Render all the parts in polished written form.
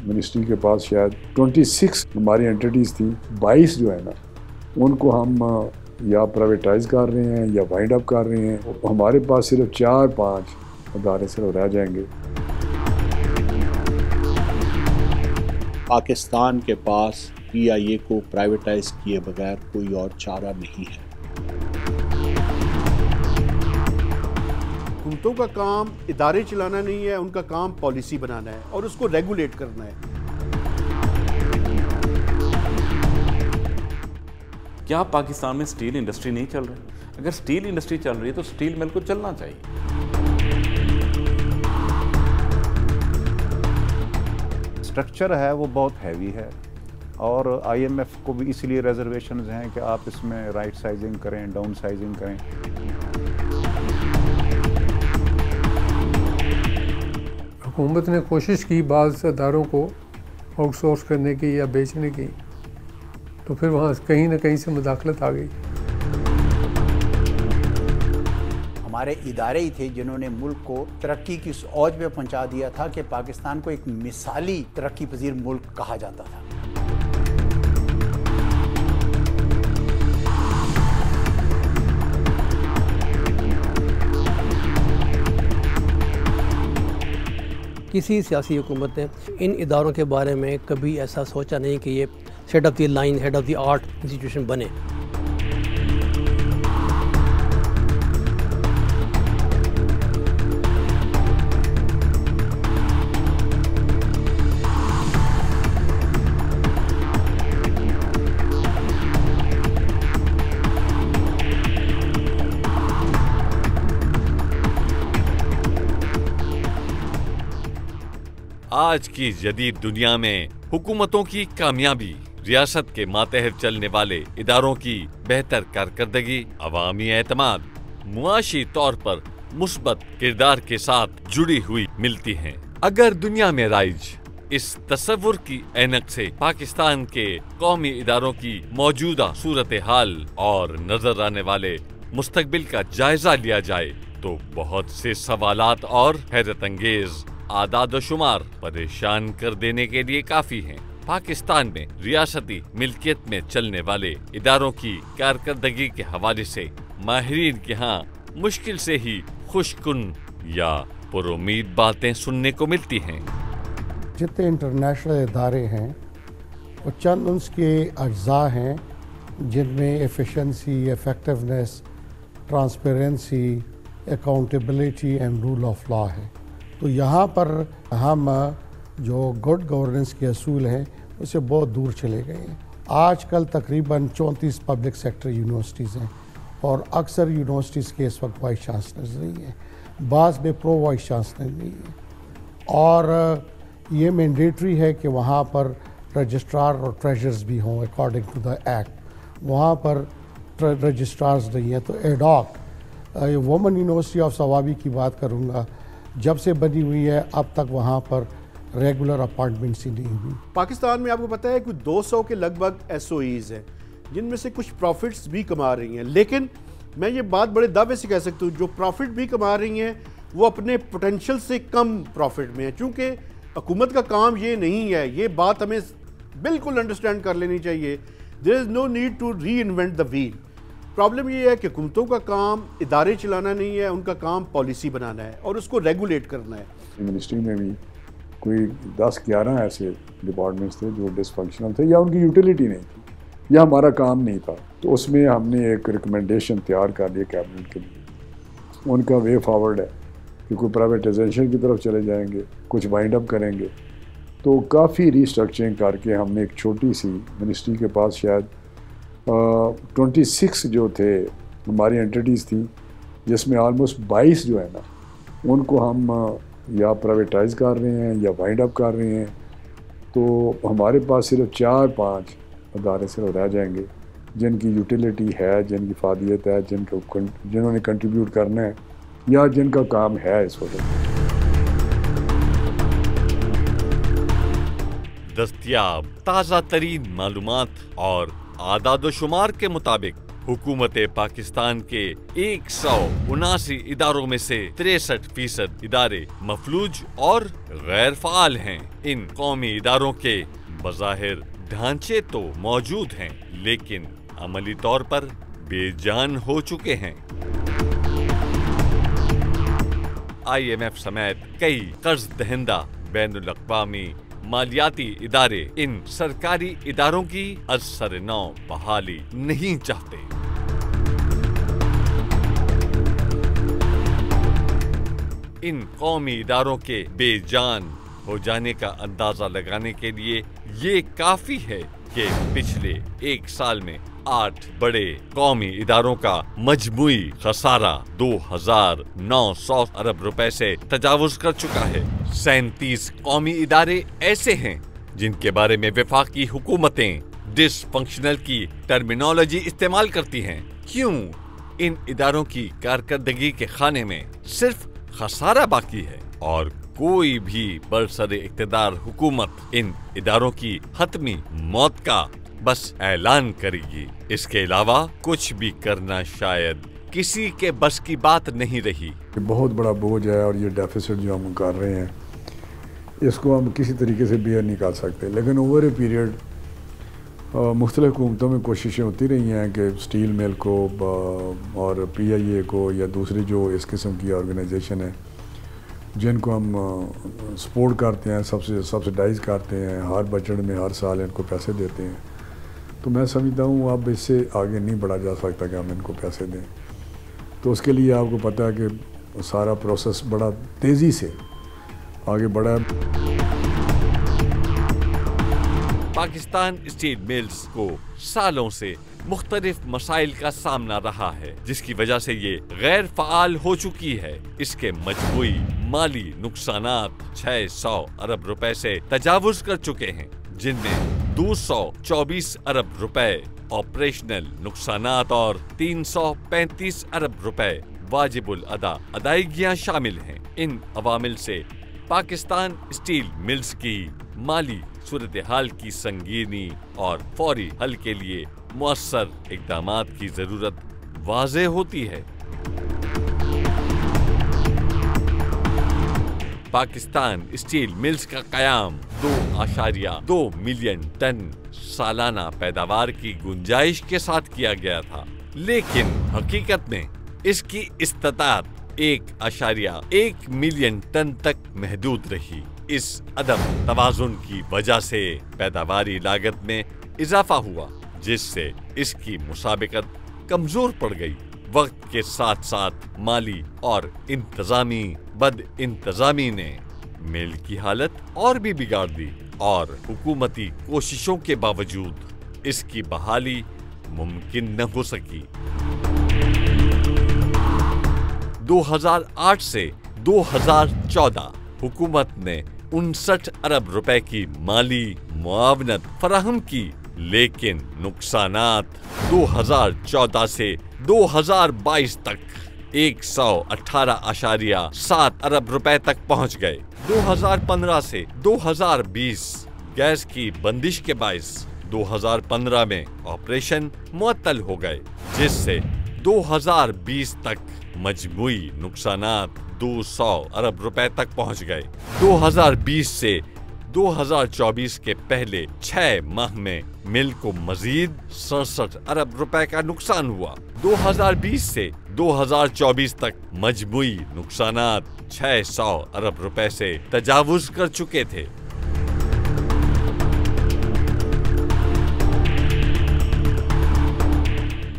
Ministry के पास शायद 26 हमारी एंटिटीज़ थी, 22 जो है ना उनको हम या प्राइवेटाइज कर रहे हैं या वाइंड अप कर रहे हैं। हमारे पास सिर्फ 4-5 अदारे सिर्फ रह जाएंगे। पाकिस्तान के पास PIA को प्राइवेटाइज किए बगैर कोई और चारा नहीं है। हुकूमतों का काम इदारे चलाना नहीं है, उनका काम पॉलिसी बनाना है और उसको रेगुलेट करना है। क्या पाकिस्तान में स्टील इंडस्ट्री नहीं चल रही? अगर स्टील इंडस्ट्री चल रही है तो स्टील मिल को चलना चाहिए। स्ट्रक्चर है वो बहुत हैवी है और IMF को भी इसलिए रिजर्वेशंस हैं कि आप इसमें राइट साइजिंग करें, डाउन साइजिंग करें। हुकूमत ने कोशिश की बाज़ अदारों को आउटसोर्स करने की या बेचने की, तो फिर वहाँ कहीं ना कहीं से मुदाखलत आ गई। हमारे इदारे ही थे जिन्होंने मुल्क को तरक्की की उस औज में पहुंचा दिया था कि पाकिस्तान को एक मिसाली तरक्की पजीर मुल्क कहा जाता था। किसी सियासी हुकूमत ने इन इदारों के बारे में कभी ऐसा सोचा नहीं कि ये head of the line, head of the art institution बने। आज की जदीद दुनिया में हुकूमतों की कामयाबी, रियासत के मातहत चलने वाले इदारों की बेहतर कारकर्दगी, अवामी एतमाद, मुआशी तौर पर मुस्बत किरदार के साथ जुड़ी हुई मिलती हैं। अगर दुनिया में राइज इस तस्वुर की ऐनक से पाकिस्तान के कौमी इदारों की मौजूदा सूरत हाल और नजर आने वाले मुस्तकबिल का जायजा लिया जाए तो बहुत से सवालात और हैरत अंगेज आदाद शुमार परेशान कर देने के लिए काफी हैं। पाकिस्तान में रियासती मिल्कियत में चलने वाले इदारों की कारकर्दगी के हवाले से माहिरीन के यहाँ मुश्किल से ही खुशकुन या पुरुमीद बातें सुनने को मिलती हैं। जितने इंटरनेशनल इदारे हैं वो चंद उसके अज्जा हैं जिनमें efficiency, effectiveness, transparency, accountability and rule of law है। तो यहाँ पर हम जो गुड गवर्नेंस के असूल हैं उससे बहुत दूर चले गए हैं। आजकल तकरीबन 34 पब्लिक सेक्टर यूनिवर्सिटीज़ हैं और अक्सर यूनिवर्सिटीज़ के इस वक्त वाइस चांसलर्स नहीं हैं, बाज़ में प्रो वाइस चांसलर नहीं है और ये मैंडेटरी है कि वहाँ पर रजिस्ट्रार और ट्रेजर्स भी हों अकॉर्डिंग टू द एक्ट। वहाँ पर रजिस्ट्रार्स नहीं है। तो ad hoc women university of Swabi की बात करूँगा, जब से बनी हुई है अब तक वहाँ पर रेगुलर अपॉइंटमेंट्स ही नहीं हुई। पाकिस्तान में आपको पता है कि 200 के लगभग SOEs हैं जिनमें से कुछ प्रॉफिट्स भी कमा रही हैं, लेकिन मैं ये बात बड़े दावे से कह सकता हूँ जो प्रॉफिट भी कमा रही हैं वो अपने पोटेंशियल से कम प्रॉफिट में है। चूँकि हुकूमत का काम ये नहीं है, ये बात हमें बिल्कुल अंडरस्टैंड कर लेनी चाहिए। There is no need to reinvent the wheel. Problem ये है कि हुकूमतों का काम इदारे चलाना नहीं है, उनका काम पॉलिसी बनाना है और उसको रेगुलेट करना है। मिनिस्ट्री में भी कोई 10-11 ऐसे डिपार्टमेंट्स थे जो डिसफंक्शनल थे या उनकी यूटिलिटी नहीं थी या हमारा काम नहीं था, तो उसमें हमने एक रिकमेंडेशन तैयार कर ली कैबिनेट के लिए। उनका वे फॉरवर्ड है कि कोई प्राइवेटाइजेशन की तरफ चले जाएंगे, कुछ वाइंड अप करेंगे। तो काफ़ी रिस्ट्रक्चरिंग करके हमने एक छोटी सी मिनिस्ट्री के पास शायद 26 जो थे हमारी एंटिटीज़ थी, जिसमें ऑलमोस्ट 22 जो है ना उनको हम या प्राइवेटाइज कर रहे हैं या वाइंड अप कर रहे हैं। तो हमारे पास सिर्फ 4-5 अदारे सिर्फ रह जाएंगे जिनकी यूटिलिटी है, जिनकी फादियत है, जिन्होंने कंट्रीब्यूट करना है या जिनका काम है इस वक्त। दस्तयाब ताज़ा तरीन मालूमात और आदाद शुमार के मुताबिक हुकूमत पाकिस्तान के 179 इदारों में से 63% इदारे मफलूज और गैर फाल हैं। इन कौमी इदारों के बज़ाहिर ढांचे तो मौजूद हैं, लेकिन अमली तौर पर बेजान हो चुके हैं। IMF समेत कई कर्ज दहिंदा बैनुल अक़वामी मालियाती इदारे इन सरकारी इदारों की असर-ए-नौ बहाली नहीं चाहते। इन कौमी इदारों के बेजान हो जाने का अंदाजा लगाने के लिए ये काफी है कि पिछले एक साल में 8 बड़े कौमी इदारों का मजमूई खसारा 2,900 अरब रुपए से तजावुज कर चुका है। 37 कौमी इदारे ऐसे हैं जिनके बारे में वफाकी हुकूमतें डिसफंक्शनल की टर्मिनोलॉजी इस्तेमाल करती हैं। क्यों इन इदारों की कारकर्दगी के खाने में सिर्फ खसारा बाकी है और कोई भी बरसरे इक़्तिदार हुकूमत इन इदारों की हतमी मौत का बस ऐलान करेगी। इसके अलावा कुछ भी करना शायद किसी के बस की बात नहीं रही। बहुत बड़ा बोझ है और ये डेफिसिट जो हम कर रहे हैं इसको हम किसी तरीके से बेयर नहीं कर सकते, लेकिन ओवर ए पीरियड मुख्तलिफ हुकूमतों में कोशिशें होती रही हैं कि स्टील मिल को और PIA को या दूसरी जो इस किस्म की ऑर्गेनाइजेशन है जिनको हम सपोर्ट करते हैं, सब्सिडाइज करते हैं, हर बजट में हर साल इनको पैसे देते हैं, तो मैं समझता हूँ अब इससे आगे नहीं बढ़ा जा सकता कि हम इनको पैसे दें। तो उसके लिए आपको पता है कि सारा प्रोसेस बड़ा तेज़ी से आगे बढ़ा है। पाकिस्तान स्टील मिल्स को सालों से मुख्तलिफ मसाइल का सामना रहा है, जिसकी वजह से ये गैर फाल हो चुकी है। इसके मजमूई माली नुकसानात 600 अरब रुपए से तजावुज कर चुके हैं, जिनमें 224 अरब रुपए ऑपरेशनल नुकसानात और 335 अरब रुपए वाजिबुल अदा अदायगियां शामिल हैं। इन अवामिल से पाकिस्तान स्टील मिल्स की माली सूरत हाल की संगीनी और फौरी हल के लिए मुअस्सर इक़दामात की जरूरत वाज़े होती है। पाकिस्तान स्टील मिल्स का क़याम 2.2 मिलियन टन सालाना पैदावार की गुंजाइश के साथ किया गया था, लेकिन हकीकत में इसकी इस्तात 1.1 मिलियन टन तक महदूद रही। इस अदम तवाज़ुन की वजह से पैदावारी लागत में इजाफा हुआ, जिससे इसकी मुसाबिकत कमजोर पड़ गई। वक्त के साथ साथ माली और इंतजामी बदइंतजामी ने मिल की हालत और भी बिगाड़ दी और हुकूमती कोशिशों के बावजूद इसकी बहाली मुमकिन न हो सकी। 2008 से 2014 हुकूमत ने 59 अरब रुपए की माली मुआवनत फराहम की, लेकिन नुकसानात 2014 से 2022 तक 118.7 अरब रुपए तक पहुंच गए। 2015 से 2020 गैस की बंदिश के बाइस 2015 में ऑपरेशन मुअत्तल हो गए, जिससे 2020 तक मजमूई नुकसानात 200 अरब रुपए तक पहुंच गए। 2020 से 2024 के पहले 6 माह में मिल को मजीद 67 अरब रुपए का नुकसान हुआ। 2020 से 2024 तक मजमूई नुकसानात 600 अरब रुपए से तजावुज कर चुके थे।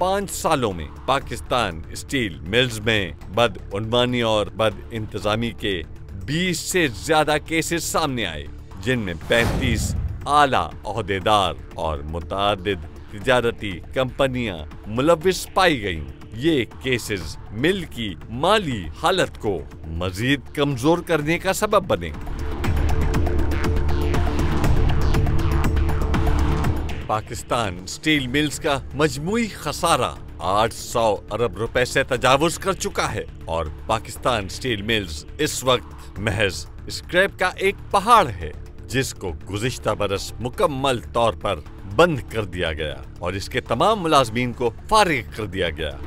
पाँच सालों में पाकिस्तान स्टील मिल्स में बदउनवानी और बदइंतजामी के 20 से ज्यादा केसेस सामने आए, जिनमें 35 आला ओहदेदार और मुतअद्दिद तिजारती कंपनियां मुलव्विस पाई गईं। ये केसेस मिल की माली हालत को मजीद कमजोर करने का सबब बने। पाकिस्तान स्टील मिल्स का मजमूई खसारा 800 अरब रुपए से तजावुज कर चुका है और पाकिस्तान स्टील मिल्स इस वक्त महज स्क्रैप का एक पहाड़ है, जिसको गुज़िश्ता बरस मुकम्मल तौर पर बंद कर दिया गया और इसके तमाम मुलाजमीन को फारिग कर दिया गया।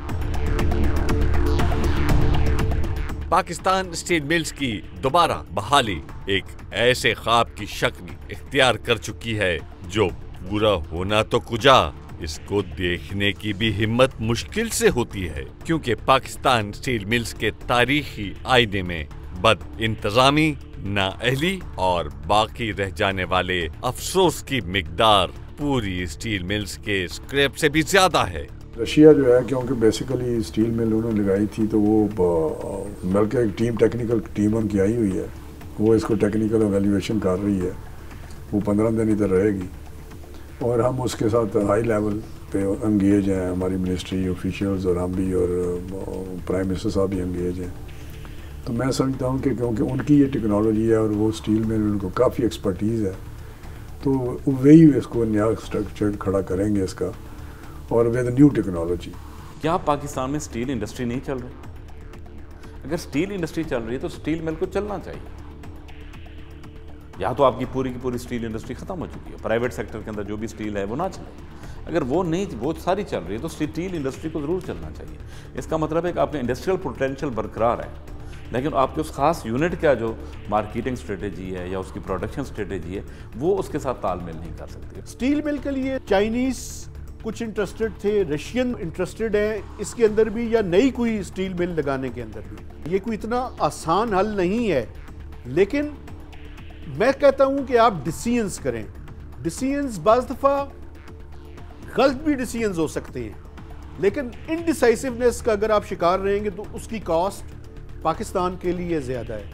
पाकिस्तान स्टील मिल्स की दोबारा बहाली एक ऐसे ख्वाब की शक्ल इख्तियार कर चुकी है जो पूरा होना तो कुजा, इसको देखने की भी हिम्मत मुश्किल से होती है, क्योंकि पाकिस्तान स्टील मिल्स के तारीखी आईने में बद इंतजामी, नाअहली और बाकी रह जाने वाले अफसोस की मिकदार पूरी स्टील मिल्स के स्क्रैप से भी ज्यादा है। रशिया जो है, क्योंकि बेसिकली स्टील मिल उन्होंने लगाई थी, तो वो बल्कि एक टीम, टेक्निकल टीम उनकी आई हुई है, वो इसको टेक्निकल एवेल्यूएशन कर रही है, वो 15 दिन इधर रहेगी और हम उसके साथ हाई लेवल पे एंगेज हैं, हमारी मिनिस्ट्री ऑफिशियल्स और हम भी, और प्राइम मिनिस्टर साहब भी एंगेज हैं। तो मैं समझता हूँ कि क्योंकि उनकी ये टेक्नोलॉजी है और वो स्टील में उनको काफ़ी एक्सपर्टीज़ है, तो वही इसको नया स्ट्रक्चर खड़ा करेंगे इसका, और विद न्यू टेक्नोलॉजी। क्या पाकिस्तान में स्टील इंडस्ट्री नहीं चल रही? अगर स्टील इंडस्ट्री चल रही है तो स्टील मिल को चलना चाहिए। या तो आपकी पूरी की पूरी स्टील इंडस्ट्री खत्म हो चुकी है, प्राइवेट सेक्टर के अंदर जो भी स्टील है वो ना चले। अगर वो नहीं, वो सारी चल रही है तो स्टील इंडस्ट्री को जरूर चलना चाहिए। इसका मतलब है कि आपका इंडस्ट्रियल पोटेंशियल बरकरार है, लेकिन आपके उस खास यूनिट का जो मार्केटिंग स्ट्रेटेजी है या उसकी प्रोडक्शन स्ट्रेटेजी है वो उसके साथ तालमेल नहीं कर सकती। स्टील मिल के लिए चाइनीज कुछ इंटरेस्टेड थे, रशियन इंटरेस्टेड हैं इसके अंदर भी, या नई कोई स्टील मिल लगाने के अंदर भी। ये कोई इतना आसान हल नहीं है, लेकिन मैं कहता हूं कि आप डिसीजंस करें। डिसीजंस बाज़ दफ़ा गलत भी डिसीजंस हो सकते हैं, लेकिन इनडिसाइसिवनेस का अगर आप शिकार रहेंगे तो उसकी कॉस्ट पाकिस्तान के लिए ज्यादा है।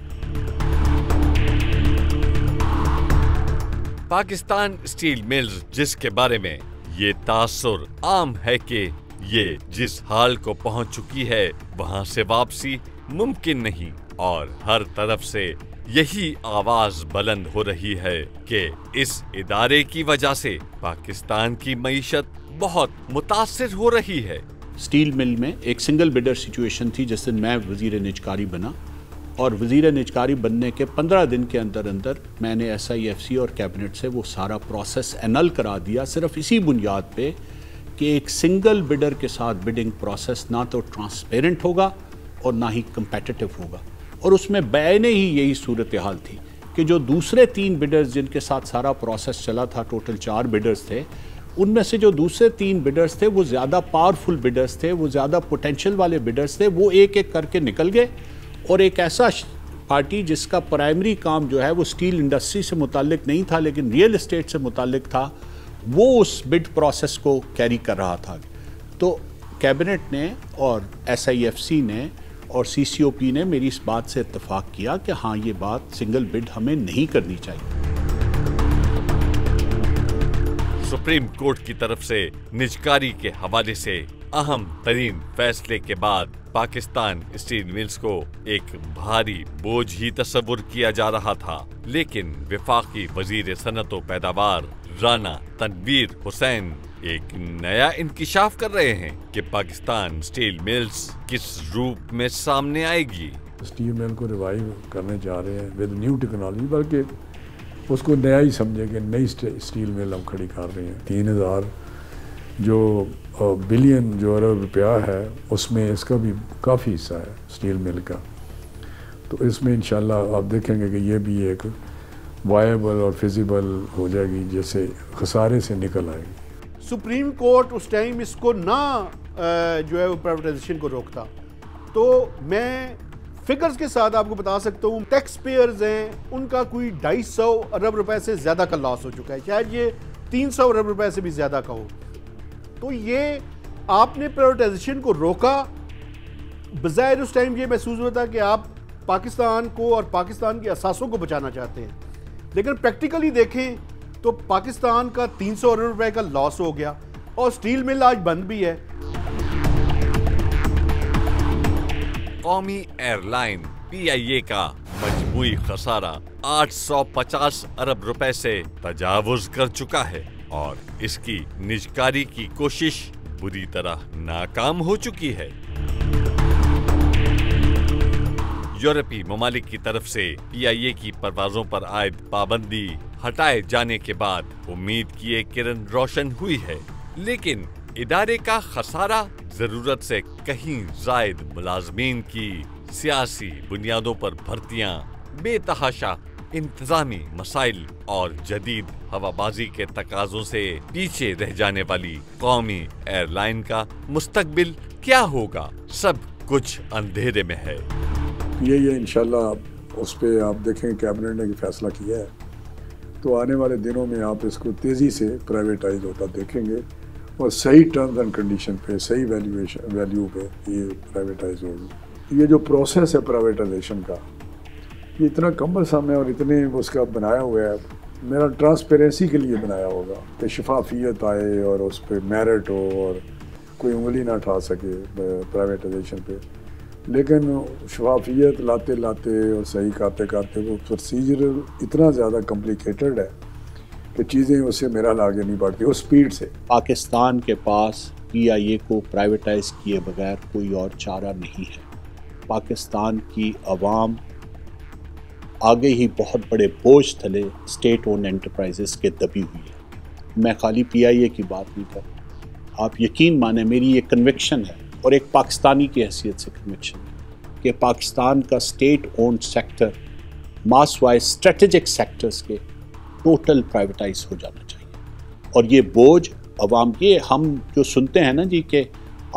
पाकिस्तान स्टील मिल्स, जिसके बारे में ये तासुर आम है कि ये जिस हाल को पहुंच चुकी है वहां से वापसी मुमकिन नहीं, और हर तरफ से यही आवाज बुलंद हो रही है कि इस इदारे की वजह से पाकिस्तान की मईशत बहुत मुतासिर हो रही है। स्टील मिल में एक सिंगल बिडर सिचुएशन थी जिस दिन मैं वज़ीर निजकारी बना, और वज़ीर निजकारी बनने के 15 दिन के अंदर अंदर मैंने SIFC और कैबिनेट से वो सारा प्रोसेस एनल करा दिया, सिर्फ इसी बुनियाद पे कि एक सिंगल बिडर के साथ बिडिंग प्रोसेस ना तो ट्रांसपेरेंट होगा और ना ही कंपेटिटिव होगा। और उसमें बैने ही यही सूरत हाल थी कि जो दूसरे 3 बिडर्स जिनके साथ सारा प्रोसेस चला था, टोटल 4 बिडर्स थे, उनमें से जो दूसरे 3 बिडर्स थे वो ज़्यादा पावरफुल बिडर्स थे, वो ज़्यादा पोटेंशियल वाले बिडर्स थे, वो एक एक करके निकल गए। और एक ऐसा पार्टी जिसका प्राइमरी काम जो है वो स्टील इंडस्ट्री से मुताल्लिक नहीं था लेकिन रियल इस्टेट से मुताल्लिक था, वो उस बिड प्रोसेस को कैरी कर रहा था। तो कैबिनेट ने और SIFC ने और CCOP ने मेरी इस बात से इत्तेफाक किया कि हाँ, ये बात सिंगल बिड हमें नहीं करनी चाहिए। सुप्रीम कोर्ट की तरफ से निजकारी के हवाले से अहम तरीन फैसले के बाद पाकिस्तान स्टील मिल्स को एक भारी बोझ ही तस्वुर किया जा रहा था, लेकिन वफाकी वजीर सनत व पैदावार राना तनवीर हुसैन एक नया इंकिशाफ कर रहे हैं कि पाकिस्तान स्टील मिल्स किस रूप में सामने आएगी। स्टील मिल को रिवाइव करने जा रहे हैं विद न्यू टेक्नोलॉजी, बल्कि उसको नया ही समझे कि नई स्टील मिल हम खड़ी कर रहे हैं। 3000 जो बिलियन जो अरब रुपया है उसमें इसका भी काफ़ी हिस्सा है स्टील मिल का। तो इसमें इंशाल्लाह आप देखेंगे कि ये भी एक वायबल और फिजिबल हो जाएगी, जैसे खसारे से निकल आएगी। सुप्रीम कोर्ट उस टाइम इसको ना जो है वो प्राइवेटाइजेशन को रोकता, तो मैं फिगर्स के साथ आपको बता सकता हूँ, टैक्स पेयर्स हैं उनका कोई 250 अरब रुपए से ज़्यादा का लॉस हो चुका है, शायद ये 300 अरब रुपए से भी ज़्यादा का हो। तो ये आपने प्राइवेटाइजेशन को रोका, बज़ाहिर उस टाइम ये महसूस होता कि आप पाकिस्तान को और पाकिस्तान की असासों को बचाना चाहते हैं, लेकिन प्रैक्टिकली देखें तो पाकिस्तान का 300 अरब रुपए का लॉस हो गया और स्टील मिल आज बंद भी है। कौमी एयरलाइन PIA का मजमूई खसारा 850 अरब रुपए से तजावुज कर चुका है और इसकी निजकारी की कोशिश बुरी तरह नाकाम हो चुकी है। यूरोपीय ममालिक की तरफ से PIA की परवाजों पर आयद पाबंदी हटाए जाने के बाद उम्मीद की एक किरण रोशन हुई है, लेकिन इदारे का खसारा जरूरत से कहीं जायद मुलाजमीन की सियासी बुनियादों पर भर्तियां, बेतहाशा इंतजामी मसाइल और जदीद हवाबाजी के तकाजों से पीछे रह जाने वाली कौमी एयरलाइन का मुस्तकबिल क्या होगा, सब कुछ अंधेरे में है। ये इंशाल्लाह उस पर आप देखें कैबिनेट ने फैसला किया है, तो आने वाले दिनों में आप इसको तेज़ी से प्राइवेटाइज होता देखेंगे और सही टर्म्स एंड कंडीशन पे, सही वैल्यू पे ये प्राइवेटाइज होगी। ये जो प्रोसेस है प्राइवेटाइजेशन का, ये इतना कमरसम है और इतने उसका बनाया हुआ है, मेरा ट्रांसपेरेंसी के लिए बनाया होगा कि शफाफियत आए और उस पर मेरिट हो और कोई उंगली ना उठा सके प्राइवेटाइजेशन पे। लेकिन शफाफियत लाते लाते और सही करते करते वो प्रोसीजर इतना ज़्यादा कॉम्प्लिकेटेड है कि चीज़ें उससे मेरा आगे नहीं बढ़ती उस स्पीड से। पाकिस्तान के पास PIA को प्राइवेटाइज किए बगैर कोई और चारा नहीं है। पाकिस्तान की आवाम आगे ही बहुत बड़े बोझ तले स्टेट ओन एंटरप्राइजेस के दबी हुई है। मैं खाली PIA की बात नहीं कर, आप यकीन माने मेरी ये कन्विक्शन है और एक पाकिस्तानी की हैसियत से कन्विक्शन है कि पाकिस्तान का स्टेट ओन सेक्टर मास वाइज स्ट्रेटेजिक सेक्टर्स के टोटल प्राइवेटाइज हो जाना चाहिए। और ये बोझ अवाम, ये हम जो सुनते हैं ना जी कि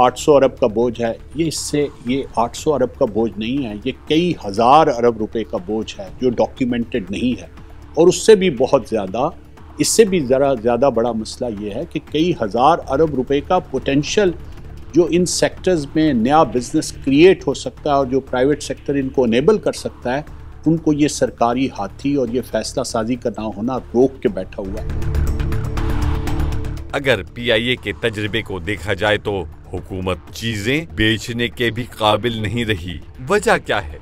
800 अरब का बोझ है, ये 800 अरब का बोझ नहीं है, ये कई हज़ार अरब रुपए का बोझ है जो डॉक्यूमेंटेड नहीं है। और उससे भी बहुत ज़्यादा, इससे भी ज़रा ज़्यादा बड़ा मसला ये है कि कई हज़ार अरब रुपए का पोटेंशियल जो इन सेक्टर्स में नया बिजनेस क्रिएट हो सकता है और जो प्राइवेट सेक्टर इनको अनेबल कर सकता है, उनको ये सरकारी हाथी और ये फैसला साजी का ना होना रोक के बैठा हुआ है। अगर PIA के तजर्बे को देखा जाए तो हुकूमत चीजें बेचने के भी काबिल नहीं रही। वजह क्या है?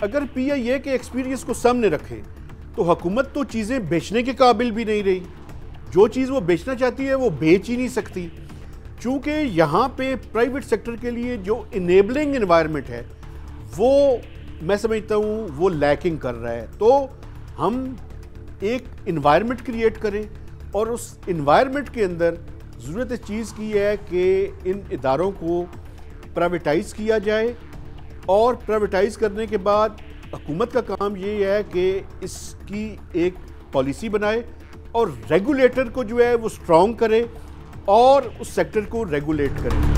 अगर PIA के एक्सपीरियंस को सामने रखें तो हुकूमत तो चीज़ें बेचने के काबिल भी नहीं रही। जो चीज़ वो बेचना चाहती है वो बेच ही नहीं सकती, क्योंकि यहाँ पे प्राइवेट सेक्टर के लिए जो इनेबलिंग एनवायरनमेंट है वो मैं समझता हूँ वो लैकिंग कर रहा है। तो हम एक इन्वायरमेंट क्रिएट करें और उस इन्वायरमेंट के अंदर ज़रूरत इस चीज़ की है कि इन इदारों को प्राइवेटाइज़ किया जाए और प्राइवेटाइज़ करने के बाद हुकूमत का काम ये है कि इसकी एक पॉलिसी बनाए और रेगुलेटर को जो है वो स्ट्रॉन्ग करे और उस सेक्टर को रेगुलेट करे।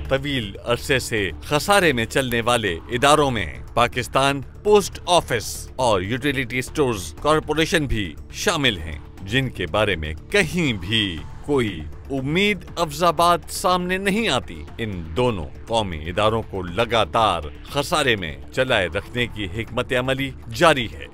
तवील अरसे से खसारे में चलने वाले इदारों में पाकिस्तान पोस्ट ऑफिस और यूटिलिटी स्टोर्स कॉरपोरेशन भी शामिल हैं, जिनके बारे में कहीं भी कोई उम्मीद अफजा बात सामने नहीं आती। इन दोनों कौमी इदारों को लगातार खसारे में चलाए रखने की हिकमत अमली जारी है।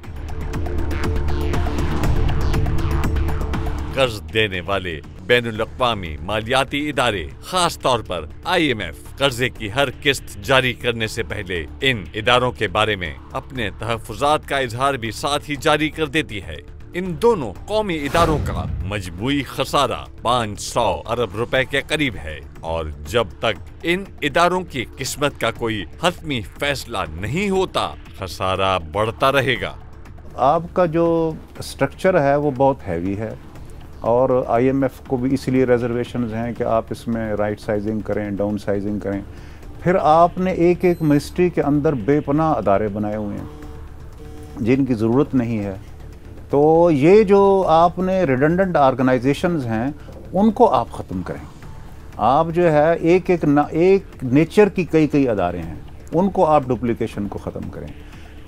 कर्ज देने वाले बैनुल अक़वामी मालियाती इदारे, खास तौर पर IMF, कर्जे की हर किस्त जारी करने से पहले इन इदारों के बारे में अपने तहफ़्फ़ुज़ात का इजहार भी साथ ही जारी कर देती है। इन दोनों कौमी इदारों का मजमूई खसारा 500 अरब रुपए के करीब है और जब तक इन इदारों की किस्मत का कोई हतमी फैसला नहीं होता, खसारा बढ़ता रहेगा। आपका जो स्ट्रक्चर है वो बहुत हैवी है और IMF को भी इसलिए रिजर्वेशंस हैं कि आप इसमें राइट साइजिंग करें, डाउन साइजिंग करें। फिर आपने एक एक मिनिस्ट्री के अंदर बेपनाह अदारे बनाए हुए हैं जिनकी ज़रूरत नहीं है। तो ये जो आपने रिडंडेंट ऑर्गेनाइजेशंस हैं उनको आप ख़त्म करें। आप जो है एक नेचर की कई अदारे हैं, उनको आप डुप्लीकेशन को ख़त्म करें।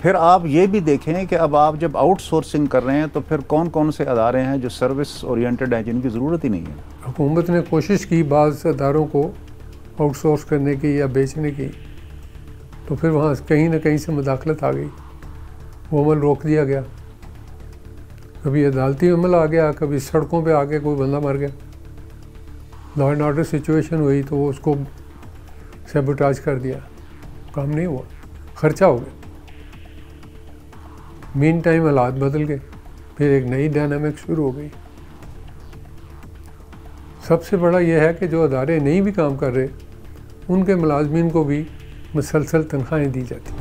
फिर आप ये भी देखें कि अब आप जब आउटसोर्सिंग कर रहे हैं तो फिर कौन कौन से अदारे हैं जो सर्विस ओरिएंटेड हैं, जिनकी ज़रूरत ही नहीं है। हुकूमत ने कोशिश की बाज़ अदारों को आउटसोर्स करने की या बेचने की, तो फिर वहाँ कहीं ना कहीं से मुदाखलत आ गई, वो अमल रोक दिया गया। कभी अदालती अमल आ गया, कभी सड़कों पे आके कोई बंदा मर गया, लॉ एंड ऑर्डर सिचुएशन हुई तो वो उसको सैबोटाज कर दिया, काम नहीं हुआ, खर्चा हो गया। मीन टाइम हालात बदल गए, फिर एक नई डायनामिक शुरू हो गई। सबसे बड़ा यह है कि जो अदारे नहीं भी काम कर रहे उनके मुलाजमीन को भी मुसलसल तनख्वाहें दी जाती।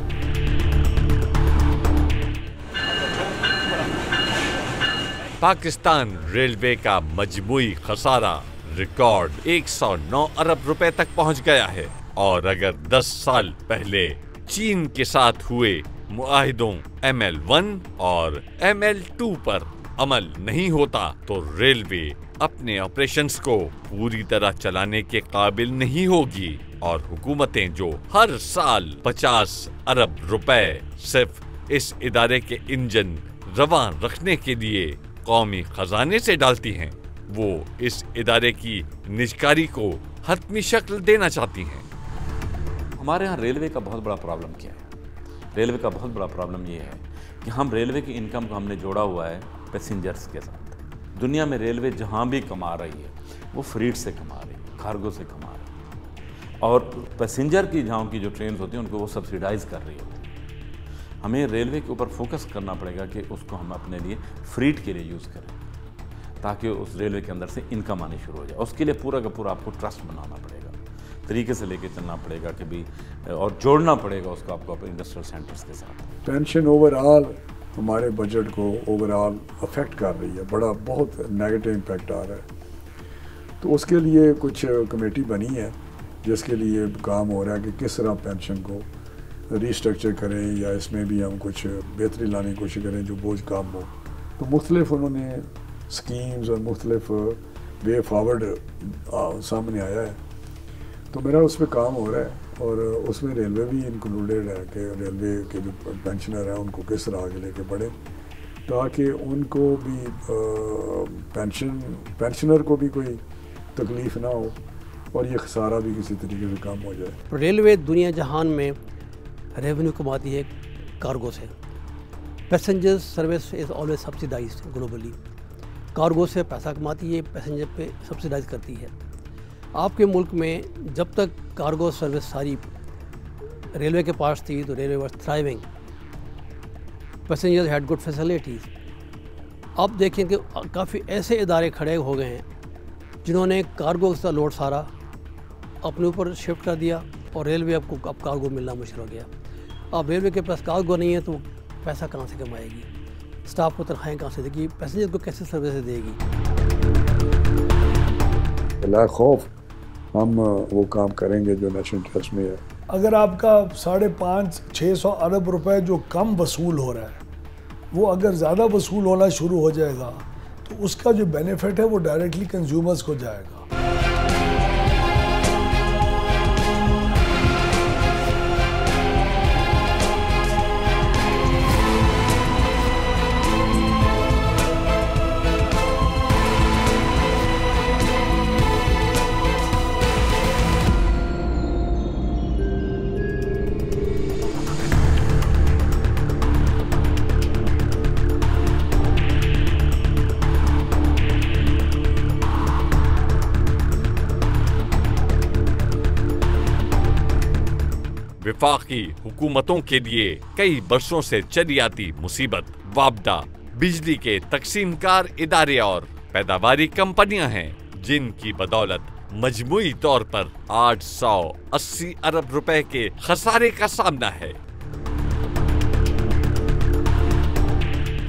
पाकिस्तान रेलवे का मजमूई खसारा रिकॉर्ड 109 अरब रुपए तक पहुंच गया है। और अगर 10 साल पहले चीन के साथ हुए मुआहिदों ML1 और ML2 पर अमल नहीं होता तो रेलवे अपने ऑपरेशंस को पूरी तरह चलाने के काबिल नहीं होगी और हुकूमतें जो हर साल 50 अरब रुपए सिर्फ इस इदारे के इंजन रवान रखने के लिए कौमी खजाने से डालती हैं, वो इस इदारे की निजकारी को हतमी शक्ल देना चाहती हैं। हमारे यहाँ रेलवे का बहुत बड़ा प्रॉब्लम क्या है? रेलवे का बहुत बड़ा प्रॉब्लम ये है कि हम रेलवे की इनकम को हमने जोड़ा हुआ है पैसेंजर्स के साथ। दुनिया में रेलवे जहाँ भी कमा रही है वो फ्रीट से कमा रही है, कार्गो से कमा रही है, और पैसेंजर की जहाँ की जो ट्रेन होती हैं उनको वो सब्सिडाइज कर रही होती है। हमें रेलवे के ऊपर फोकस करना पड़ेगा कि उसको हम अपने लिए फ्रीट के लिए यूज़ करें ताकि उस रेलवे के अंदर से इनकम आनी शुरू हो जाए। उसके लिए पूरा का पूरा आपको ट्रस्ट बनाना पड़ेगा, तरीके से लेके चलना पड़ेगा कि भी, और जोड़ना पड़ेगा उसको आपको अपने इंडस्ट्रियल सेंटर्स के साथ। पेंशन ओवरऑल हमारे बजट को ओवरऑल अफेक्ट कर रही है, बड़ा बहुत नेगेटिव इम्पैक्ट आ रहा है। तो उसके लिए कुछ कमेटी बनी है जिसके लिए काम हो रहा है कि किस तरह पेंशन को रीस्ट्रक्चर करें या इसमें भी हम कुछ बेहतरी लाने की कोशिश करें जो बोझ कम हो। तो मुख्तलिफ उन्होंने स्कीम्स और मुख्तलिफ वे फॉरवर्ड सामने आया है, तो मेरा उस पर काम हो रहा है और उसमें रेलवे भी इंक्लूडेड है कि रेलवे के जो पेंशनर हैं उनको किस तरह आगे लेके बढ़े ताकि उनको भी पेंशनर को भी कोई तकलीफ़ ना हो और ये खसारा भी किसी तरीके से कम हो जाए। रेलवे दुनिया जहान में रेवेन्यू कमाती है कार्गो से। Passenger service is always subsidised globally. Cargo से पैसा कमाती है, पैसेंजर पे सब्सिडाइज करती है। आपके मुल्क में जब तक कार्गो सर्विस सारी रेलवे के पास थी तो railway was thriving, passengers had good facilities. अब देखें कि काफ़ी ऐसे इदारे खड़े हो गए हैं जिन्होंने कार्गो का लोड सारा अपने ऊपर शिफ्ट कर दिया और रेलवे अब कार्गो मिलना मुश्किल हो गया। अब रेलवे के पास कार्गो नहीं है तो पैसा कहाँ से कमाएगी, स्टाफ को तनख्वाहें कहाँ से देगी, पैसेंजर को कैसे सर्विस देगी। बिला खौफ हम वो काम करेंगे जो नेशनल इंटरेस्ट में है। अगर आपका 550-600 अरब रुपए जो कम वसूल हो रहा है वो अगर ज़्यादा वसूल होना शुरू हो जाएगा तो उसका जो बेनिफिट है वो डायरेक्टली कंज्यूमर्स को जाएगा। वफाकी हुकूमतों के लिए कई बरसों से चली आती मुसीबत वापडा बिजली के तकसीमकार इदारे और पैदावारी कंपनियां हैं जिनकी बदौलत मजमूई तौर पर 880 अरब रुपए के खसारे का सामना है।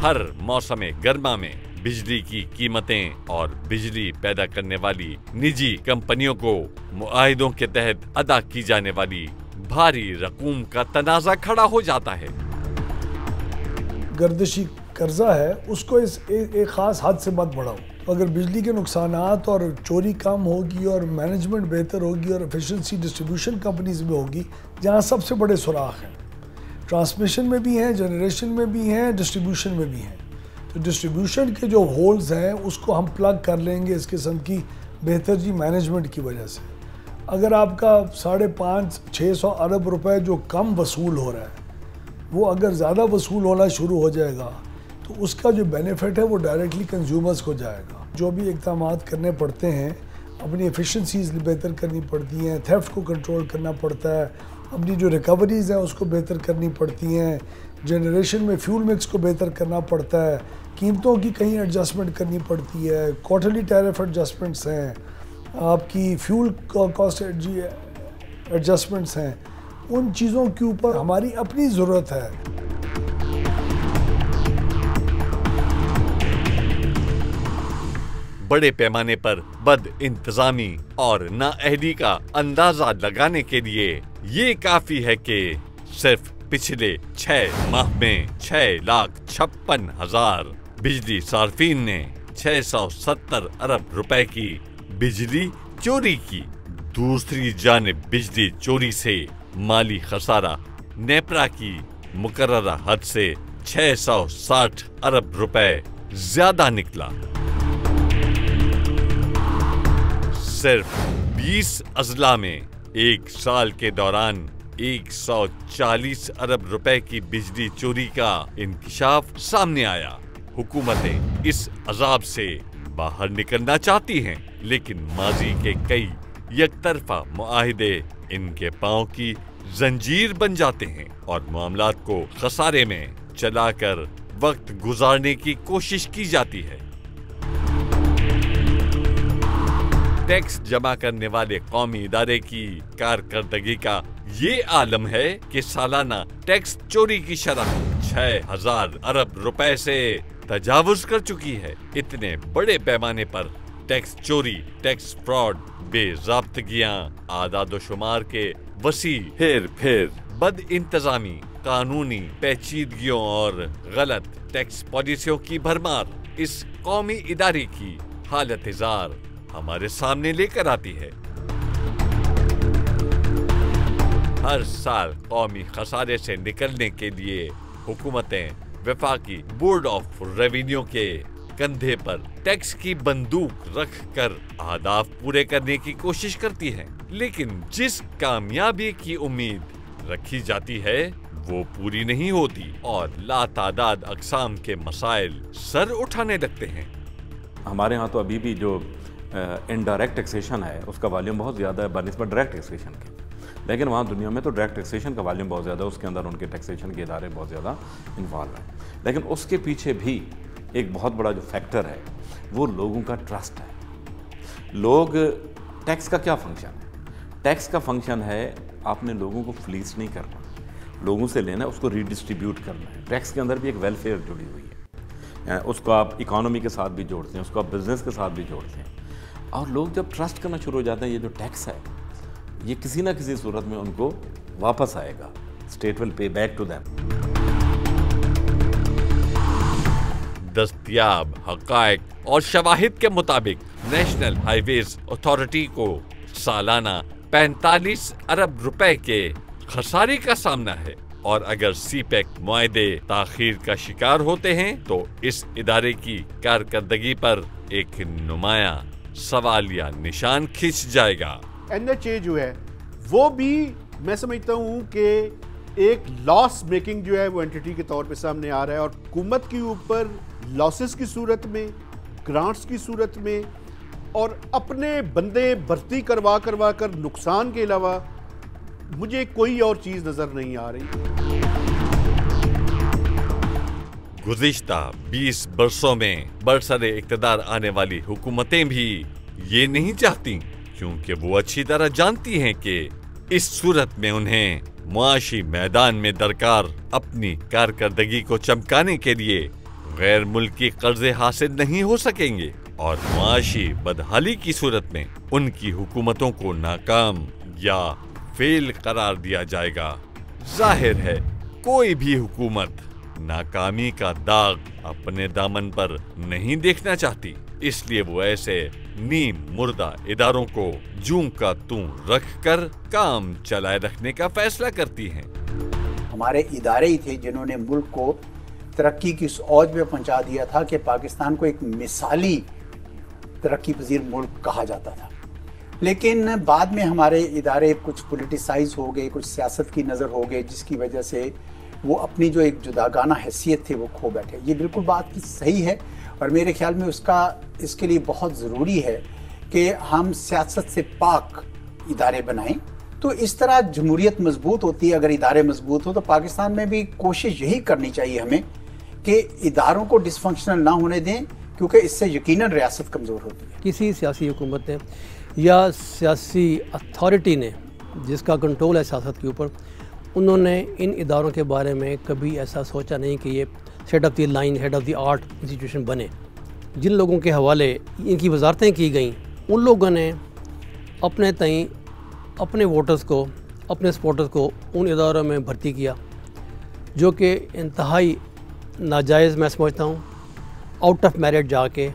हर मौसम गर्मा में बिजली की कीमतें और बिजली पैदा करने वाली निजी कंपनियों को मुआहिदों के तहत अदा की जाने वाली भारी रकूम का तनाजा खड़ा हो जाता है। गर्दिशी कर्जा है उसको एक ख़ास हद से मत बढ़ाओ। अगर बिजली के नुकसानात और चोरी कम होगी और मैनेजमेंट बेहतर होगी और एफिशिएंसी डिस्ट्रीब्यूशन कंपनीज में होगी जहाँ सबसे बड़े सुराख हैं, ट्रांसमिशन में भी हैं, जनरेशन में भी हैं, डिस्ट्रीब्यूशन में भी हैं। तो डिस्ट्रीब्यूशन के जो होल्स हैं उसको हम प्लग कर लेंगे इस किस्म की बेहतर जी मैनेजमेंट की वजह से। अगर आपका 550-600 अरब रुपए जो कम वसूल हो रहा है वो अगर ज़्यादा वसूल होना शुरू हो जाएगा तो उसका जो बेनिफिट है वो डायरेक्टली कंज्यूमर्स को जाएगा। जो भी इक़दाम करने पड़ते हैं, अपनी एफिशिएंसीज बेहतर करनी पड़ती हैं, थेफ्ट को कंट्रोल करना पड़ता है, अपनी जो रिकवरीज़ हैं उसको बेहतर करनी पड़ती हैं, जनरेशन में फ्यूल मिक्स को बेहतर करना पड़ता है, कीमतों की कहीं एडजस्टमेंट करनी पड़ती है, क्वार्टरली टैरिफ एडजस्टमेंट्स हैं, आपकी फ्यूल कॉस्ट एडजस्टमेंट्स हैं। उन चीज़ों के ऊपर हमारी अपनी ज़रूरत है। बड़े पैमाने पर बद इंतजामी और नाअहली का अंदाजा लगाने के लिए ये काफी है कि सिर्फ पिछले 6 माह में 6,56,000 बिजली सार्फिन ने 670 अरब रुपए की बिजली चोरी की। दूसरी जानिब बिजली चोरी से माली खसारा नेपरा की मुकर्ररा हद से 660 अरब रुपए ज्यादा निकला। सिर्फ 20 अजला में एक साल के दौरान 140 अरब रुपए की बिजली चोरी का इंकिशाफ सामने आया। हुकूमतें इस अजाब से बाहर निकलना चाहती हैं, लेकिन माजी के कई यकतरफा मुआहिदे इनके पांव की जंजीर बन जाते हैं और मामलात को खसारे में चलाकर वक्त गुजारने की कोशिश की जाती है। टैक्स जमा करने वाले कौमी इदारे की कारकर्दगी का ये आलम है कि सालाना टैक्स चोरी की शरह 6,000 अरब रुपए से तजावुज कर चुकी है। इतने बड़े पैमाने पर टैक्स चोरी, टैक्स फ्रॉड, बेज़ाब्तगियां, आदादोशुमार के वसी हेर फेर, बद इंतजामी, कानूनी पेचीदगियों और गलत टैक्स पॉलिसियों की भरमार इस कौमी इदारे की हालत-ए-जार हमारे सामने लेकर आती है। हर साल कौमी खसारे से निकलने के लिए हुकूमतें वफाकी बोर्ड ऑफ रेवेन्यू के कंधे पर टैक्स की बंदूक रखकर अहदाफ पूरे करने की कोशिश करती हैं, लेकिन जिस कामयाबी की उम्मीद रखी जाती है वो पूरी नहीं होती और लातादाद अक़साम के मसाइल सर उठाने लगते हैं। हमारे यहाँ तो अभी भी जो इनडायरेक्ट टैक्सेशन है उसका वॉल्यूम बहुत ज़्यादा है बनिस्बत डायरेक्ट टैक्सेशन के, लेकिन वहाँ दुनिया में तो डायरेक्ट टैक्सेशन का वॉल्यूम बहुत ज़्यादा है, उसके अंदर उनके टैक्सेशन के इदारे बहुत ज़्यादा इन्वॉल्व हैं। लेकिन उसके पीछे भी एक बहुत बड़ा जो फैक्टर है वो लोगों का ट्रस्ट है। लोग, टैक्स का क्या फंक्शन है? टैक्स का फंक्शन है आपने लोगों को फ्लीस नहीं करना, लोगों से लेना, उसको रीडिस्ट्रीब्यूट करना है। टैक्स के अंदर भी एक वेलफेयर जुड़ी हुई है, उसको आप इकोनॉमी के साथ भी जोड़ते हैं, उसको आप बिजनेस के साथ भी जोड़ते हैं। और लोग जब ट्रस्ट करना शुरू हो जाते हैं ये जो टैक्स है ये किसी ना किसी सूरत में उनको वापस आएगा, state will pay back to them. दस्तयाब हक़ाइक़ और शवाहिद के मुताबिक नेशनल हाईवेज अथॉरिटी को सालाना 45 अरब रुपए के खसारे का सामना है और अगर सीपेक मुआहदे ताखीर का शिकार होते हैं तो इस इदारे की कारकर्दगी पर एक नुमाया सवालिया निशान खिंच जाएगा। NHA जो है वो भी मैं समझता हूँ कि एक लॉस मेकिंग जो है वो एंटिटी के तौर पे सामने आ रहा है और हुकूमत के ऊपर लॉसेस की सूरत में, ग्रांट्स की सूरत में और अपने बंदे भर्ती करवा कर नुकसान के अलावा मुझे कोई और चीज़ नज़र नहीं आ रही। गुज़िश्ता 20 बरसों में बरसरे इक़्तिदार आने वाली हुकूमतें भी ये नहीं चाहती, क्योंकि वो अच्छी तरह जानती हैं कि इस सूरत में उन्हें मुआशी मैदान में दरकार अपनी कारकर्दगी को चमकाने के लिए गैर मुल्की कर्जे हासिल नहीं हो सकेंगे और मुआशी बदहाली की सूरत में उनकी हुकूमतों को नाकाम या फेल करार दिया जाएगा। जाहिर है कोई भी हुकूमत नाकामी का दाग अपने दामन पर नहीं देखना चाहती, इसलिए वो ऐसे नीम मुर्दा इदारों को जूं का तूं रखकर काम चलाए रखने का फैसला करती हैं। हमारे इदारे ही थे जिन्होंने मुल्क को तरक्की की उस औज में पहुंचा दिया था कि पाकिस्तान को एक मिसाली तरक्की पजीर मुल्क कहा जाता था। लेकिन बाद में हमारे इदारे कुछ पोलिटिसाइज हो गए, कुछ सियासत की नज़र हो गए, जिसकी वजह से वो अपनी जो एक जुदागाना हैसियत थे वो खो बैठे। ये बिल्कुल बात की सही है और मेरे ख्याल में इसके लिए बहुत ज़रूरी है कि हम सियासत से पाक इदारे बनाएं। तो इस तरह जमहूरियत मजबूत होती है। अगर इदारे मजबूत हो तो पाकिस्तान में भी कोशिश यही करनी चाहिए हमें कि इदारों को डिसफंक्शनल ना होने दें, क्योंकि इससे यकीनन रियासत कमज़ोर होती है। किसी सियासी हुकूमत ने या सियासी अथॉरिटी ने जिसका कंट्रोल है सियासत के ऊपर, उन्होंने इन इदारों के बारे में कभी ऐसा सोचा नहीं कि ये head of the line, head of the art institution बने। जिन लोगों के हवाले इनकी वजारतें की गईं, उन लोगों ने अपने तई अपने वोटर्स को, अपने सपोर्टर्स को उन इदारों में भर्ती किया जो कि इंतहाई नाजायज़ मैं समझता हूँ। आउट ऑफ मेरिट जाके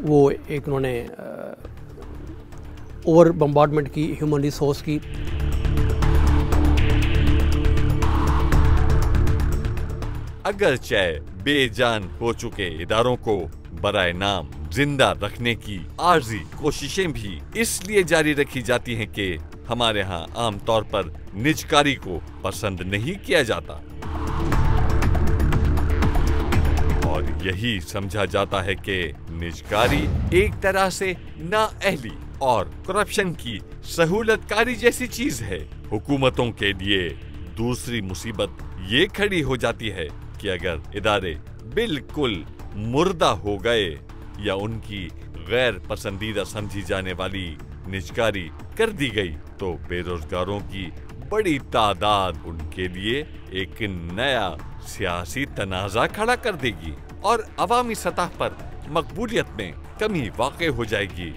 वो एक उन्होंने ओवर बम्बार्डमेंट की ह्यूमन रिसोर्स की। अगरचे बेजान हो चुके इदारों को बराए नाम जिंदा रखने की आर्जी कोशिशें भी इसलिए जारी रखी जाती हैं कि हमारे यहाँ आमतौर पर निजकारी को पसंद नहीं किया जाता और यही समझा जाता है कि निजकारी एक तरह से नाअहली और करप्शन की सहूलतकारी जैसी चीज है। हुकूमतों के लिए दूसरी मुसीबत ये खड़ी हो जाती है कि अगर इदारे बिल्कुल मुर्दा हो गए या उनकी गैर पसंदीदा समझी जाने वाली निजकारी कर दी गई तो बेरोजगारों की बड़ी तादाद उनके लिए एक नया सियासी तनाज़ा खड़ा कर देगी और अवामी सतह पर मकबूलियत में कमी वाक़ हो जाएगी।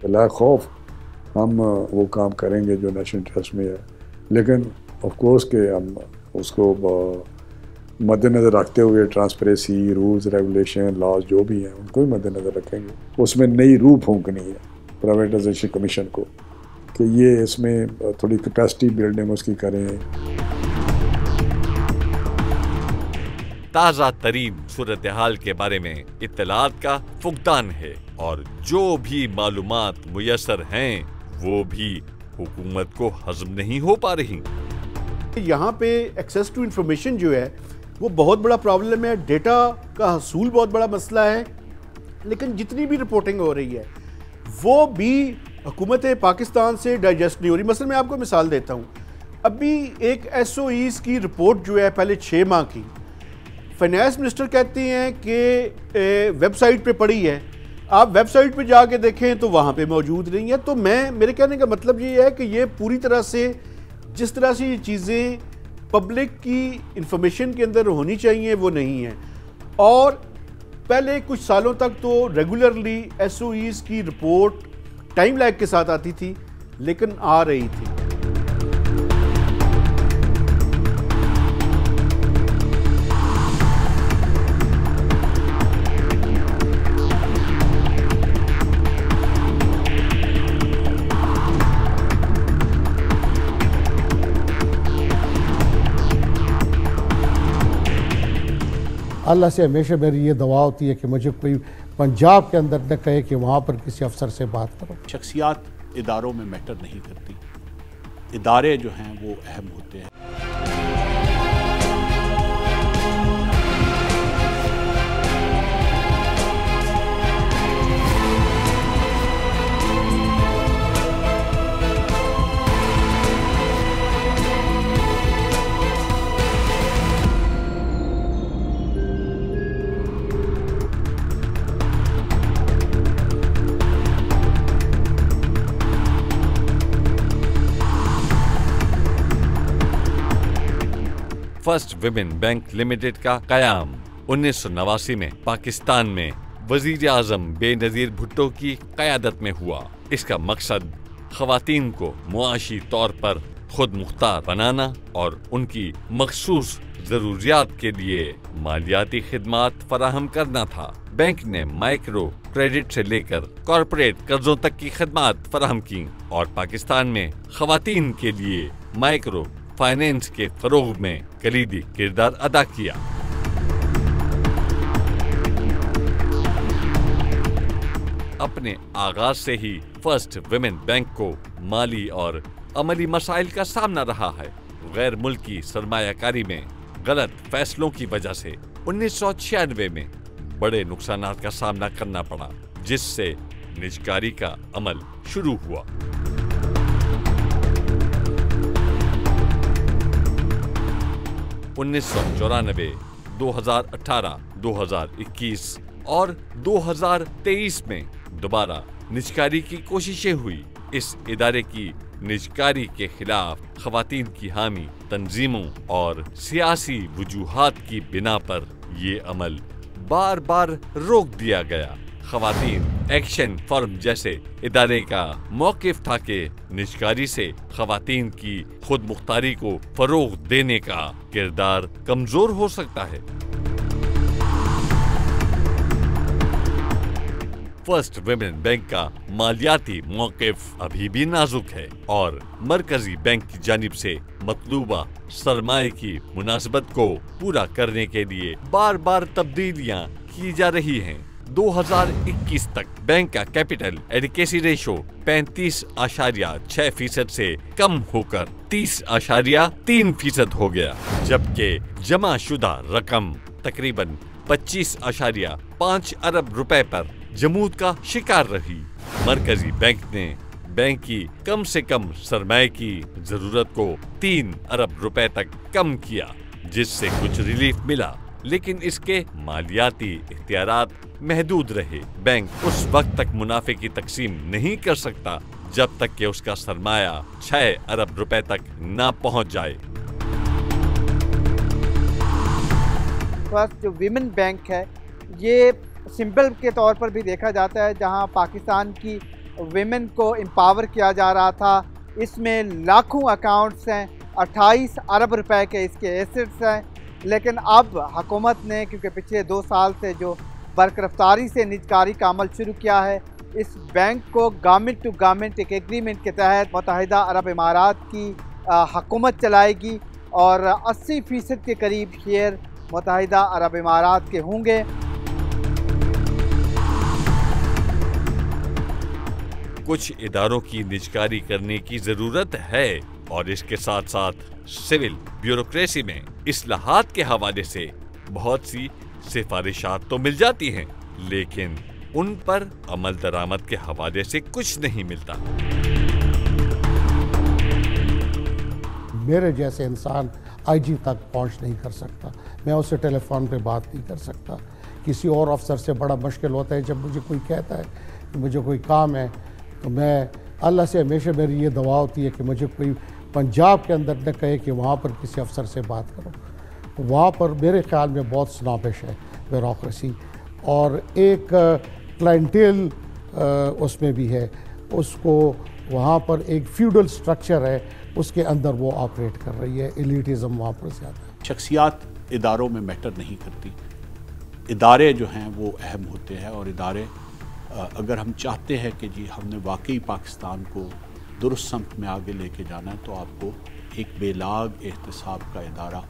बिला खौफ हम वो काम करेंगे जो नेशनल इंटरेस्ट में है, लेकिन ऑफ कोर्स के हम उसको मद्देनज़र रखते हुए ट्रांसपेरेंसी, रूल्स, रेगुलेशन, लॉज जो भी हैं उनको भी मद्देनज़र रखेंगे। उसमें नई रूह फूंकनी है प्राइवेटाइजेशन कमीशन को कि ये इसमें थोड़ी कैपेसिटी बिल्डिंग उसकी करें। ताज़ा तरीन सूरत हाल के बारे में इत्तलात का फुकदान है और जो भी मालूमात मुयस्सर हैं वो भी हुकूमत को हज़म नहीं हो पा रही। यहाँ पे एक्सेस टू इंफॉर्मेशन जो है वो बहुत बड़ा प्रॉब्लम है, डेटा का हसूल बहुत बड़ा मसला है, लेकिन जितनी भी रिपोर्टिंग हो रही है वो भी हुकूमत पाकिस्तान से डाइजेस्ट नहीं हो रही। मसलन मैं आपको मिसाल देता हूँ, अभी एक SOEs की रिपोर्ट जो है पहले 6 माह की, फाइनेंस मिनिस्टर कहती हैं कि वेबसाइट पे पड़ी है, आप वेबसाइट पे जाके देखें तो वहाँ पे मौजूद नहीं है। तो मेरे कहने का मतलब ये है कि ये पूरी तरह से जिस तरह से ये चीज़ें पब्लिक की इंफॉर्मेशन के अंदर होनी चाहिए वो नहीं है। और पहले कुछ सालों तक तो रेगुलरली SOEs की रिपोर्ट टाइम लैग के साथ आती थी, लेकिन आ रही थी। अल्लाह से हमेशा मेरी ये दुआ होती है कि मुझे कोई पंजाब के अंदर न कहे कि वहाँ पर किसी अफसर से बात करो। शख्सियात इदारों में मैटर नहीं करती, इदारे जो हैं वो अहम होते हैं। फर्स्ट विमेन बैंक लिमिटेड का कयाम 1989 में पाकिस्तान में वजीर आजम बेनजीर भुट्टो की क़यादत में हुआ। इसका मकसद ख़वातीन को मुआशी तौर पर खुद मुख्तार बनाना और उनकी मखसूस ज़रूरियात के लिए मालियाती खिदमात फराहम करना था। बैंक ने माइक्रो क्रेडिट से लेकर कॉरपोरेट कर्जों तक की खिदमात फराहम की और पाकिस्तान में ख़वातीन के लिए माइक्रो फाइनेंस के फरोग में कलीदी किरदार अदा किया। अपने आगाज से ही फर्स्ट विमेन बैंक को माली और अमली मसाइल का सामना रहा है। गैर मुल्की सरमायाकारी में गलत फैसलों की वजह से 1996 में बड़े नुकसानात का सामना करना पड़ा, जिससे निजकारी का अमल शुरू हुआ। 1994, 2018, 2021 और 2023 में दोबारा निजकारी की कोशिशें हुई। इस इदारे की निजकारी के खिलाफ खवातीन की हामी तंजीमों और सियासी वजूहात की बिना पर ये अमल बार बार रोक दिया गया। खवातीन एक्शन फोरम जैसे इदारे का मौकिफ था कि निजकारी से खवातीन की खुद मुख्तारी को फरोग देने का किरदार कमजोर हो सकता है। फर्स्ट वुमेन बैंक का मालियाती मौकिफ अभी भी नाजुक है और मरकजी बैंक की जानिब से मतलूबा सरमाए की मुनासिबत को पूरा करने के लिए बार बार तब्दीलियां की जा रही हैं। 2021 तक बैंक का कैपिटल एडिकेसी रेशो 35.6% से कम होकर 30.3% हो गया, जबकि जमा शुदा रकम तकरीबन 25.5 अरब रुपए पर जमूद का शिकार रही। मरकजी बैंक ने बैंक की कम से कम सरमाए की जरूरत को 3 अरब रुपए तक कम किया, जिससे कुछ रिलीफ मिला, लेकिन इसके मालियाती इख्तियारात महदूद रहे। बैंक उस वक्त तक मुनाफे की तकसीम नहीं कर सकता जब तक कि उसका सरमाया 6 अरब रुपए तक ना पहुंच जाए। फर्स्ट जो विमेन बैंक है, ये सिंबल के तौर पर भी देखा जाता है, जहां पाकिस्तान की विमेन को एम्पावर किया जा रहा था। इसमें लाखों अकाउंट्स हैं, 28 अरब रुपए के इसके एसेट्स हैं, लेकिन अब हुकूमत ने, क्योंकि पिछले 2 साल से जो बरकरफ्तारी से निजकारी का अमल शुरू किया है, इस बैंक को गवर्नमेंट टू गवर्नमेंट एक एग्रीमेंट के तहत मुत्तहिदा अरब इमारात की हुकूमत चलाएगी और 80% के करीब शेयर मुत्तहिदा अरब इमारात के होंगे। कुछ इदारों की निजकारी करने की जरूरत है और इसके साथ साथ सिविल ब्यूरोक्रेसी में इस्लाहात के हवाले से बहुत सी सिफारिशात तो मिल जाती हैं, लेकिन उन पर अमल दरामद के हवाले से कुछ नहीं मिलता। मेरे जैसे इंसान आईजी तक पहुंच नहीं कर सकता, मैं उससे टेलीफोन पे बात नहीं कर सकता। किसी और अफसर से बड़ा मुश्किल होता है। जब मुझे कोई कहता है कि मुझे कोई काम है, तो मैं अल्लाह से हमेशा मेरी ये दुआ होती है कि मुझे कोई पंजाब के अंदर न कहे कि वहाँ पर किसी अफसर से बात करो। तो वहाँ पर मेरे ख्याल में बहुत स्नॉबिश है ब्यूरोक्रेसी, और एक क्लाइंटेल उसमें भी है। उसको वहाँ पर एक फ्यूडल स्ट्रक्चर है, उसके अंदर वो ऑपरेट कर रही है। एलिटिज़म वहाँ पर ज़्यादा है। शख्सियात इदारों में मैटर नहीं करती, इदारे जो हैं वो अहम होते हैं। और इदारे अगर हम चाहते हैं कि जी हमने वाकई पाकिस्तान को दुरुस्त समत में आगे लेके जाना है, तो आपको एक बेलाग एहतसाब का इदारा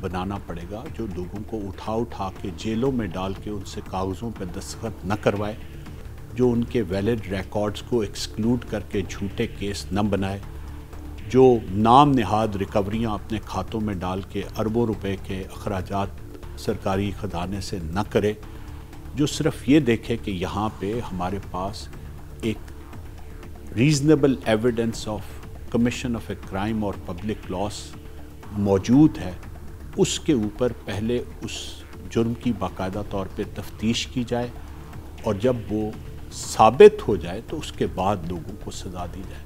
बनाना पड़ेगा, जो लोगों को उठा के जेलों में डाल के उनसे कागज़ों पर दस्तखत न करवाए, जो उनके वैलिड रिकॉर्ड्स को एक्सक्लूड करके झूठे केस न बनाए, जो नाम नहाद रिकवरियाँ अपने खातों में डाल के अरबों रुपए के अखराजात सरकारी ख़जाने से न करे, जो सिर्फ ये देखे कि यहाँ पे हमारे पास एक reasonable evidence of commission of a crime और पब्लिक लॉस मौजूद है, उसके ऊपर पहले उस जुर्म की बाकायदा तौर पे तफ्तीश की जाए, और जब वो साबित हो जाए तो उसके बाद लोगों को सज़ा दी जाए।